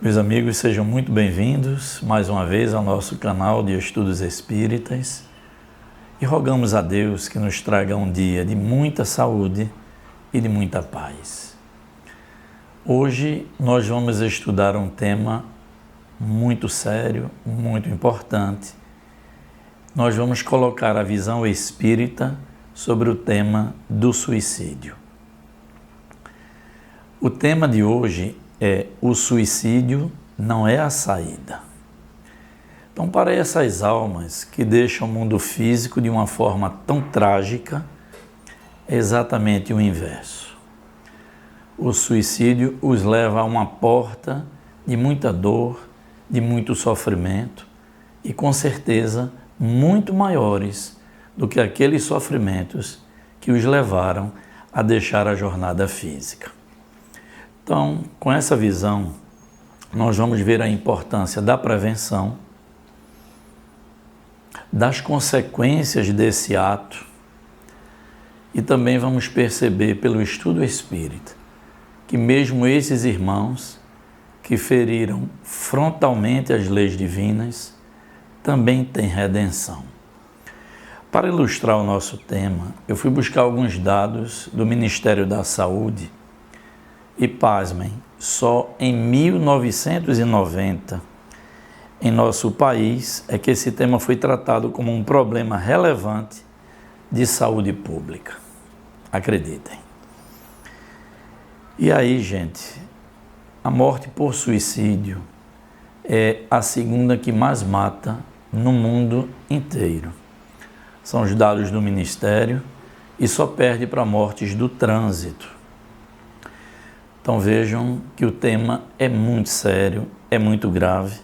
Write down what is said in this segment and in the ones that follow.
Meus amigos, sejam muito bem-vindos mais uma vez ao nosso canal de Estudos Espíritas e rogamos a Deus que nos traga um dia de muita saúde e de muita paz. Hoje nós vamos estudar um tema muito sério, muito importante. Nós vamos colocar a visão espírita sobre o tema do suicídio. O tema de hoje é: o suicídio não é a saída. Então, para essas almas que deixam o mundo físico de uma forma tão trágica, é exatamente o inverso. O suicídio os leva a uma porta de muita dor, de muito sofrimento e, com certeza, muito maiores do que aqueles sofrimentos que os levaram a deixar a jornada física. Então, com essa visão, nós vamos ver a importância da prevenção, das consequências desse ato e também vamos perceber pelo estudo espírita que mesmo esses irmãos que feriram frontalmente as leis divinas também têm redenção. Para ilustrar o nosso tema, eu fui buscar alguns dados do Ministério da Saúde e, pasmem, só em 1990, em nosso país, é que esse tema foi tratado como um problema relevante de saúde pública. Acreditem. E aí, gente, a morte por suicídio é a segunda que mais mata no mundo inteiro. São os dados do Ministério e só perde para mortes do trânsito. Então vejam que o tema é muito sério, é muito grave.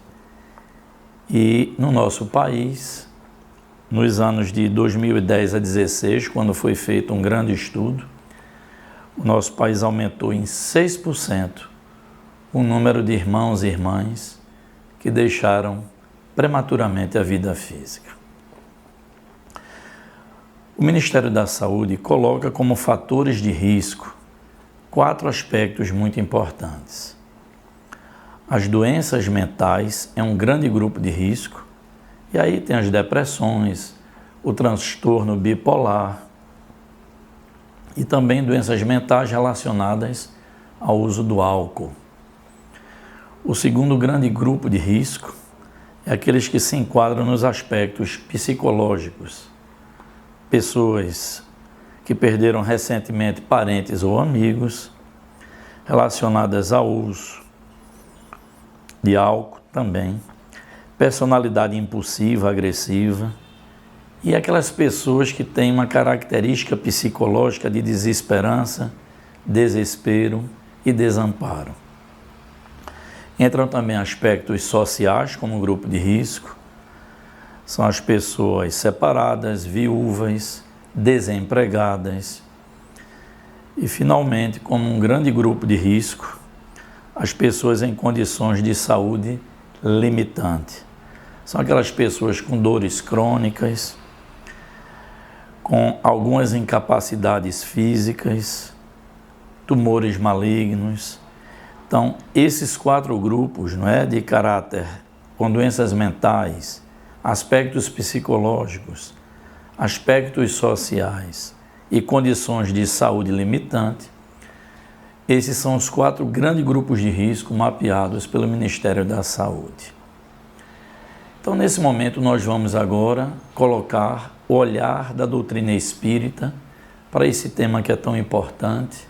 E no nosso país, nos anos de 2010 a 2016, quando foi feito um grande estudo, o nosso país aumentou em 6% o número de irmãos e irmãs que deixaram prematuramente a vida física. O Ministério da Saúde coloca como fatores de risco 4 aspectos muito importantes. As doenças mentais é um grande grupo de risco, e aí tem as depressões, o transtorno bipolar e também doenças mentais relacionadas ao uso do álcool. O segundo grande grupo de risco é aqueles que se enquadram nos aspectos psicológicos. Pessoas que perderam recentemente parentes ou amigos, relacionadas ao uso de álcool também, personalidade impulsiva, agressiva, e aquelas pessoas que têm uma característica psicológica de desesperança, desespero e desamparo. Entram também aspectos sociais como grupo de risco, são as pessoas separadas, viúvas, desempregadas e, finalmente, como um grande grupo de risco, as pessoas em condições de saúde limitante. São aquelas pessoas com dores crônicas, com algumas incapacidades físicas, tumores malignos. Então, esses 4 grupos, de caráter com doenças mentais, aspectos psicológicos, aspectos sociais e condições de saúde limitante, esses são os 4 grandes grupos de risco mapeados pelo Ministério da Saúde. Então, nesse momento, nós vamos agora colocar o olhar da doutrina espírita para esse tema que é tão importante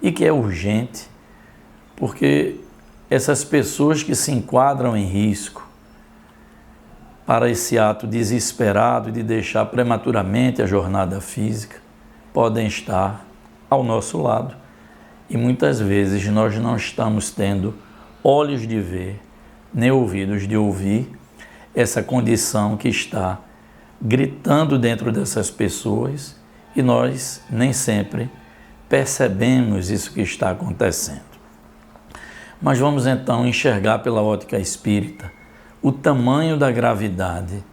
e que é urgente, porque essas pessoas que se enquadram em risco para esse ato desesperado de deixar prematuramente a jornada física, podem estar ao nosso lado e muitas vezes nós não estamos tendo olhos de ver, nem ouvidos de ouvir essa condição que está gritando dentro dessas pessoas e nós nem sempre percebemos isso que está acontecendo. Mas vamos então enxergar pela ótica espírita o tamanho da gravidade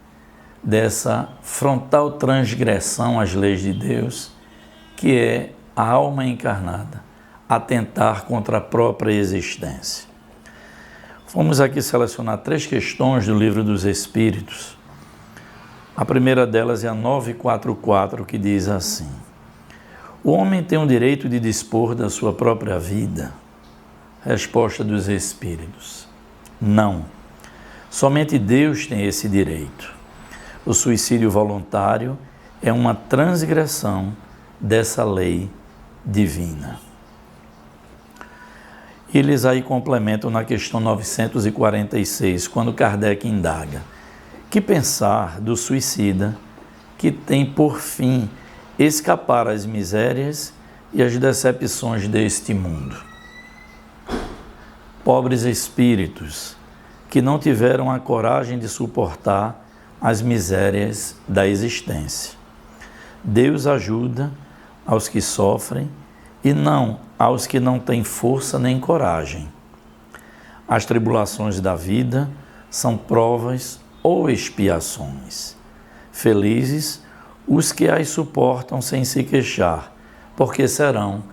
dessa frontal transgressão às leis de Deus, que é a alma encarnada atentar contra a própria existência. Vamos aqui selecionar 3 questões do Livro dos Espíritos. A primeira delas é a 944, que diz assim: o homem tem o direito de dispor da sua própria vida? Resposta dos Espíritos: não. Somente Deus tem esse direito. O suicídio voluntário é uma transgressão dessa lei divina. Eles aí complementam na questão 946, quando Kardec indaga: que pensar do suicida que tem por fim escapar às misérias e às decepções deste mundo? Pobres espíritos que não tiveram a coragem de suportar as misérias da existência. Deus ajuda aos que sofrem e não aos que não têm força nem coragem. As tribulações da vida são provas ou expiações. Felizes os que as suportam sem se queixar, porque serão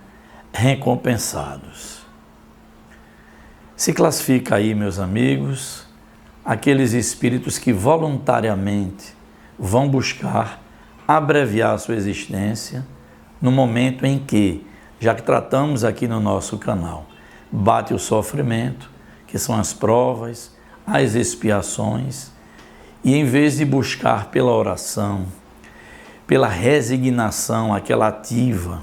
recompensados. Se classifica aí, meus amigos, aqueles espíritos que voluntariamente vão buscar abreviar a sua existência no momento em que, já que tratamos aqui no nosso canal, bate o sofrimento, que são as provas, as expiações, e em vez de buscar pela oração, pela resignação, aquela ativa,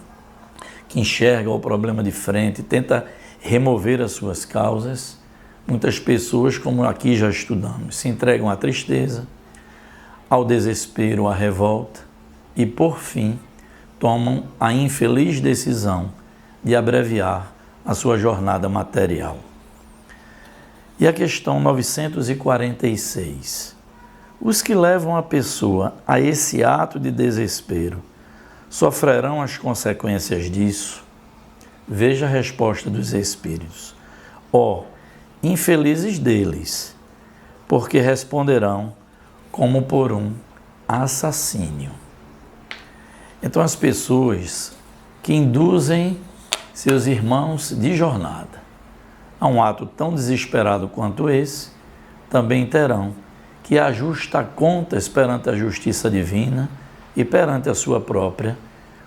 que enxerga o problema de frente, tenta remover as suas causas, muitas pessoas, como aqui já estudamos, se entregam à tristeza, ao desespero, à revolta e, por fim, tomam a infeliz decisão de abreviar a sua jornada material. E a questão 946. Os que levam a pessoa a esse ato de desespero sofrerão as consequências disso? Veja a resposta dos Espíritos. Infelizes deles, porque responderão como por um assassínio. Então, as pessoas que induzem seus irmãos de jornada a um ato tão desesperado quanto esse, também terão que ajustar contas perante a justiça divina e perante a sua própria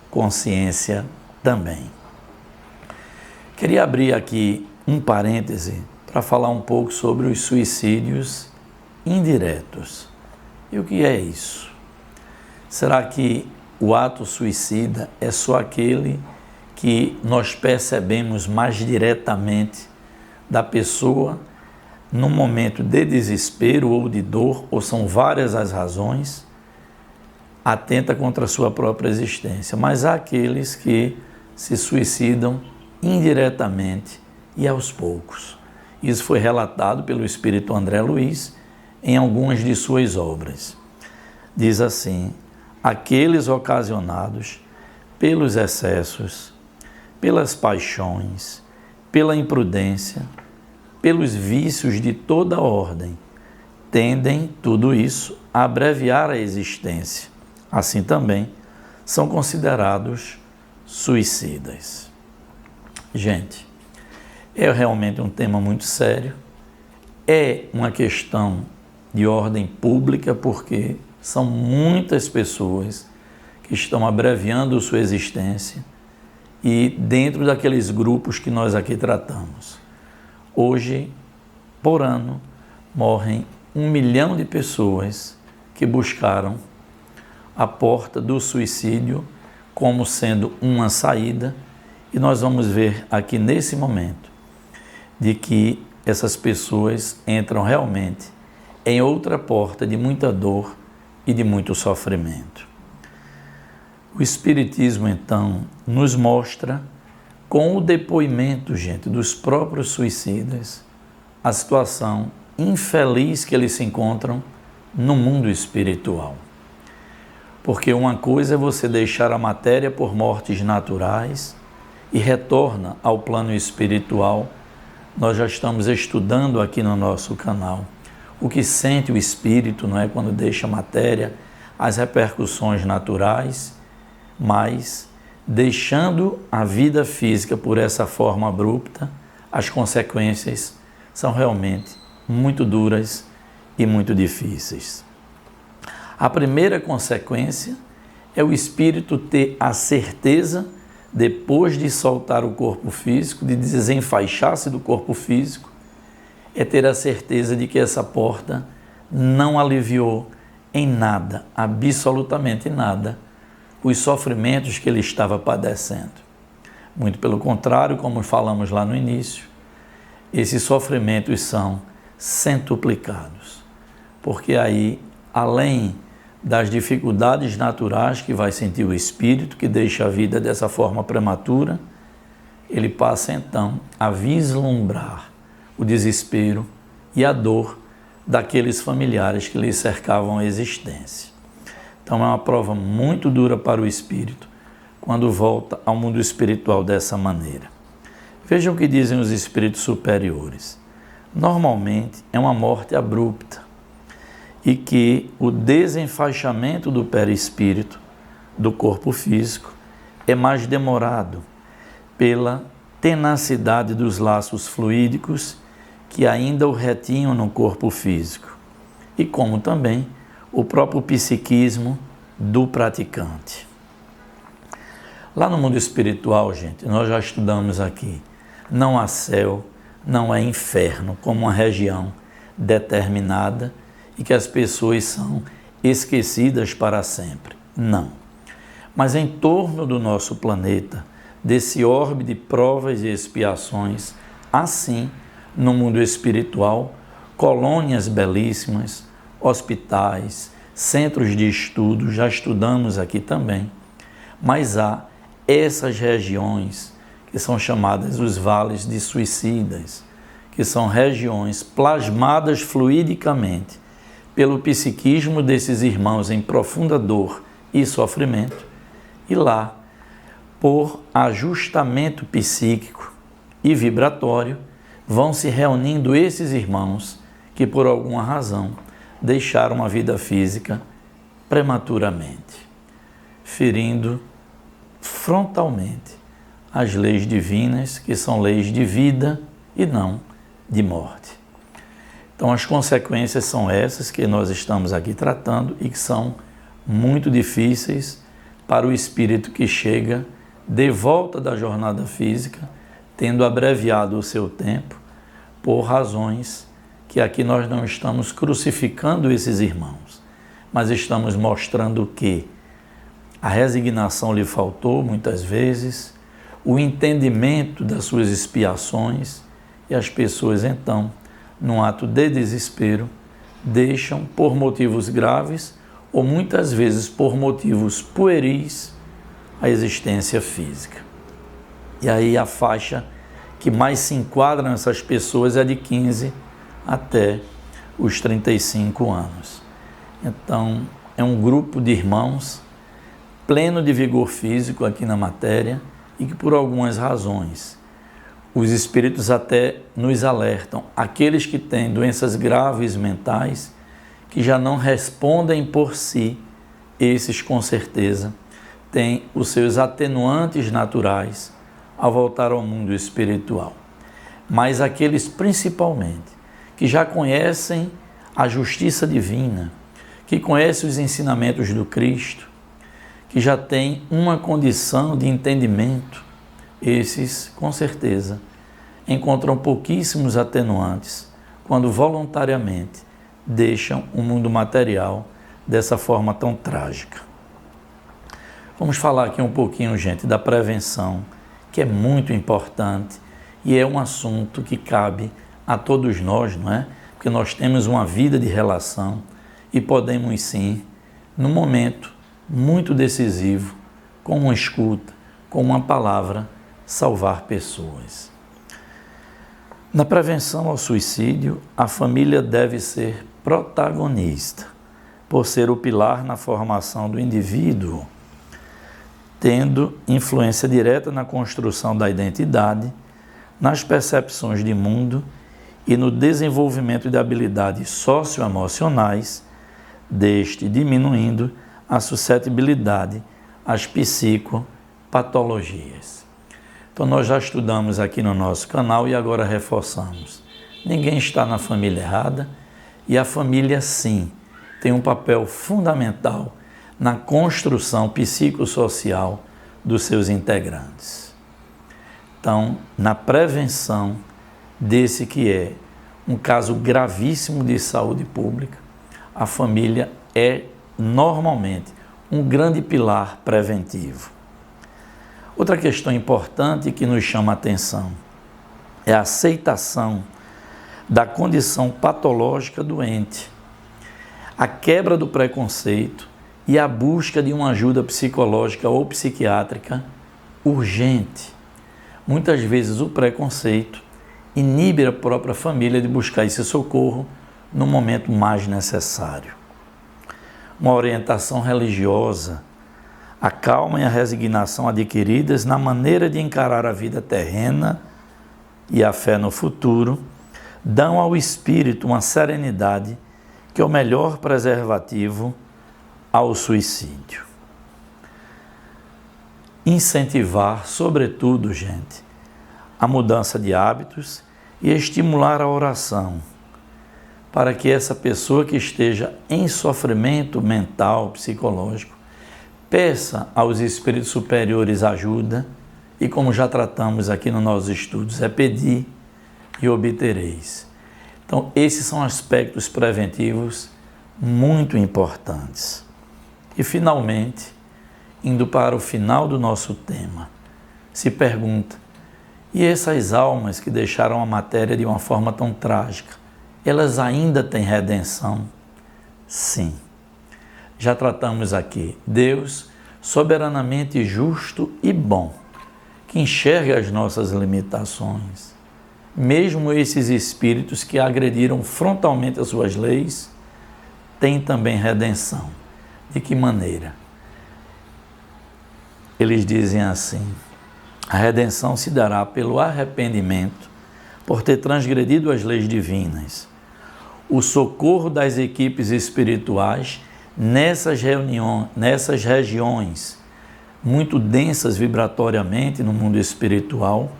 consciência também. Queria abrir aqui um parêntese para falar um pouco sobre os suicídios indiretos. E o que é isso? Será que o ato suicida é só aquele que nós percebemos mais diretamente da pessoa num momento de desespero ou de dor, ou são várias as razões, atenta contra a sua própria existência? Mas há aqueles que se suicidam indiretamente e aos poucos. Isso foi relatado pelo Espírito André Luiz em algumas de suas obras. Diz assim: aqueles ocasionados pelos excessos, pelas paixões, pela imprudência, pelos vícios de toda ordem, tendem tudo isso a abreviar a existência. Assim também são considerados suicidas. Gente, é realmente um tema muito sério, é uma questão de ordem pública, porque são muitas pessoas que estão abreviando sua existência e dentro daqueles grupos que nós aqui tratamos. Hoje, por ano, morrem 1 milhão de pessoas que buscaram a porta do suicídio como sendo uma saída, e nós vamos ver aqui nesse momento de que essas pessoas entram realmente em outra porta de muita dor e de muito sofrimento. O Espiritismo, então, nos mostra, com o depoimento, gente, dos próprios suicidas, a situação infeliz que eles se encontram no mundo espiritual. Porque uma coisa é você deixar a matéria por mortes naturais e retorna ao plano espiritual. Nós já estamos estudando aqui no nosso canal o que sente o espírito, não é, quando deixa a matéria, as repercussões naturais, mas deixando a vida física por essa forma abrupta, as consequências são realmente muito duras e muito difíceis. A primeira consequência é o espírito ter a certeza, depois de soltar o corpo físico, de desenfaixar-se do corpo físico, é ter a certeza de que essa porta não aliviou em nada, absolutamente nada, os sofrimentos que ele estava padecendo. Muito pelo contrário, como falamos lá no início, esses sofrimentos são centuplicados, porque aí, além das dificuldades naturais que vai sentir o espírito, que deixa a vida dessa forma prematura, ele passa então a vislumbrar o desespero e a dor daqueles familiares que lhe cercavam a existência. Então é uma prova muito dura para o espírito quando volta ao mundo espiritual dessa maneira. Vejam o que dizem os espíritos superiores. Normalmente é uma morte abrupta e que o desenfaixamento do perispírito do corpo físico é mais demorado pela tenacidade dos laços fluídicos que ainda o retinham no corpo físico, e como também o próprio psiquismo do praticante. Lá no mundo espiritual, gente, nós já estudamos aqui, não há céu, não há inferno como uma região determinada e que as pessoas são esquecidas para sempre. Não. Mas em torno do nosso planeta, desse orbe de provas e expiações, assim, no mundo espiritual, colônias belíssimas, hospitais, centros de estudo, já estudamos aqui também, mas há essas regiões que são chamadas os vales de suicidas, que são regiões plasmadas fluidicamente pelo psiquismo desses irmãos em profunda dor e sofrimento, e lá, por ajustamento psíquico e vibratório, vão se reunindo esses irmãos que, por alguma razão, deixaram a vida física prematuramente, ferindo frontalmente as leis divinas, que são leis de vida e não de morte. Então, as consequências são essas que nós estamos aqui tratando e que são muito difíceis para o espírito que chega de volta da jornada física, tendo abreviado o seu tempo por razões que aqui nós não estamos crucificando esses irmãos, mas estamos mostrando que a resignação lhe faltou muitas vezes, o entendimento das suas expiações, e as pessoas então, num ato de desespero, deixam por motivos graves ou muitas vezes por motivos pueris a existência física. E aí a faixa que mais se enquadra nessas pessoas é de 15 até os 35 anos. Então, é um grupo de irmãos pleno de vigor físico aqui na matéria e que, por algumas razões, os espíritos até nos alertam, aqueles que têm doenças graves mentais, que já não respondem por si, esses com certeza têm os seus atenuantes naturais ao voltar ao mundo espiritual. Mas aqueles principalmente que já conhecem a justiça divina, que conhecem os ensinamentos do Cristo, que já têm uma condição de entendimento, esses, com certeza, encontram pouquíssimos atenuantes quando voluntariamente deixam o mundo material dessa forma tão trágica. Vamos falar aqui um pouquinho, gente, da prevenção, que é muito importante e é um assunto que cabe a todos nós, não é? Porque nós temos uma vida de relação e podemos sim, num momento muito decisivo, com uma escuta, com uma palavra, salvar pessoas. Na prevenção ao suicídio, a família deve ser protagonista, por ser o pilar na formação do indivíduo, tendo influência direta na construção da identidade, nas percepções de mundo e no desenvolvimento de habilidades socioemocionais, deste diminuindo a suscetibilidade às psicopatologias. Então, nós já estudamos aqui no nosso canal e agora reforçamos. Ninguém está na família errada e a família, sim, tem um papel fundamental na construção psicossocial dos seus integrantes. Então, na prevenção desse que é um caso gravíssimo de saúde pública, a família é normalmente um grande pilar preventivo. Outra questão importante que nos chama a atenção é a aceitação da condição patológica doente, a quebra do preconceito e a busca de uma ajuda psicológica ou psiquiátrica urgente. Muitas vezes o preconceito inibe a própria família de buscar esse socorro no momento mais necessário. Uma orientação religiosa, a calma e a resignação adquiridas na maneira de encarar a vida terrena e a fé no futuro, dão ao espírito uma serenidade que é o melhor preservativo ao suicídio. Incentivar, sobretudo, gente, a mudança de hábitos e estimular a oração, para que essa pessoa que esteja em sofrimento mental, psicológico, peça aos espíritos superiores ajuda e, como já tratamos aqui nos nossos estudos, é pedir e obtereis. Então, esses são aspectos preventivos muito importantes. E, finalmente, indo para o final do nosso tema, se pergunta, e essas almas que deixaram a matéria de uma forma tão trágica, elas ainda têm redenção? Sim. Já tratamos aqui, Deus, soberanamente justo e bom, que enxerga as nossas limitações. Mesmo esses espíritos que agrediram frontalmente as suas leis, têm também redenção. De que maneira? Eles dizem assim, a redenção se dará pelo arrependimento, por ter transgredido as leis divinas, o socorro das equipes espirituais nessas regiões muito densas vibratoriamente no mundo espiritual.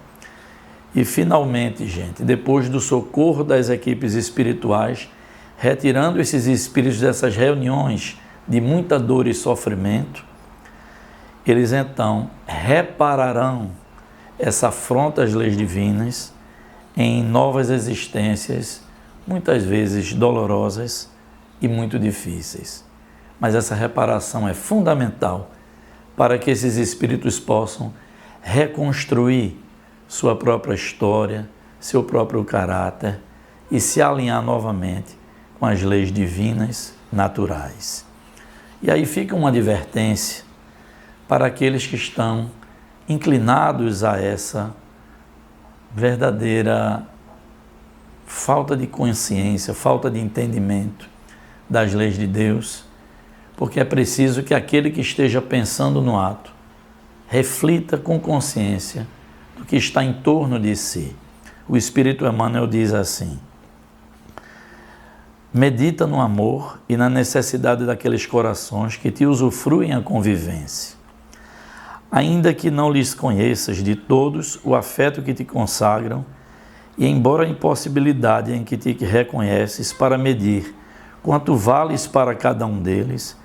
E finalmente, gente, depois do socorro das equipes espirituais, retirando esses espíritos dessas reuniões de muita dor e sofrimento, eles então repararão essa afronta às leis divinas em novas existências, muitas vezes dolorosas e muito difíceis. Mas essa reparação é fundamental para que esses espíritos possam reconstruir sua própria história, seu próprio caráter e se alinhar novamente com as leis divinas naturais. E aí fica uma advertência para aqueles que estão inclinados a essa verdadeira falta de consciência, falta de entendimento das leis de Deus, porque é preciso que aquele que esteja pensando no ato reflita com consciência do que está em torno de si. O Espírito Emmanuel diz assim, medita no amor e na necessidade daqueles corações que te usufruem a convivência. Ainda que não lhes conheças de todos o afeto que te consagram, e embora a impossibilidade em que te reconheces para medir quanto vales para cada um deles,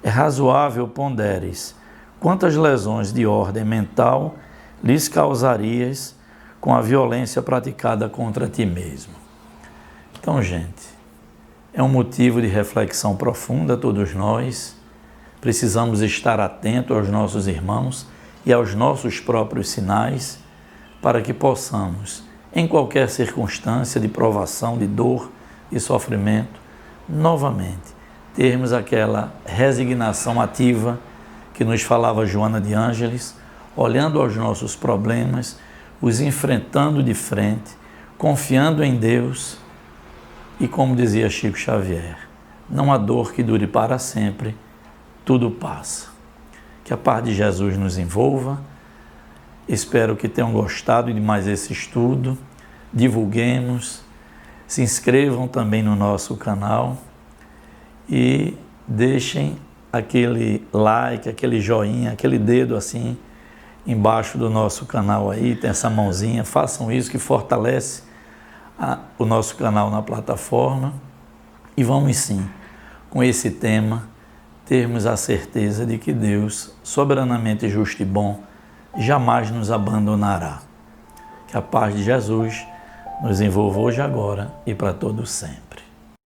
é razoável ponderes quantas lesões de ordem mental lhes causarias com a violência praticada contra ti mesmo. Então, gente, é um motivo de reflexão profunda, todos nós precisamos estar atentos aos nossos irmãos e aos nossos próprios sinais para que possamos, em qualquer circunstância de provação, de dor e sofrimento, novamente termos aquela resignação ativa que nos falava Joana de Ângeles, olhando aos nossos problemas, os enfrentando de frente, confiando em Deus e, como dizia Chico Xavier, não há dor que dure para sempre, tudo passa. Que a paz de Jesus nos envolva. Espero que tenham gostado de mais esse estudo. Divulguemos, se inscrevam também no nosso canal e deixem aquele like, aquele joinha, aquele dedo assim embaixo do nosso canal aí, tem essa mãozinha. Façam isso que fortalece o nosso canal na plataforma e vamos sim, com esse tema, termos a certeza de que Deus, soberanamente justo e bom, jamais nos abandonará. Que a paz de Jesus nos envolva hoje, agora e para todo sempre.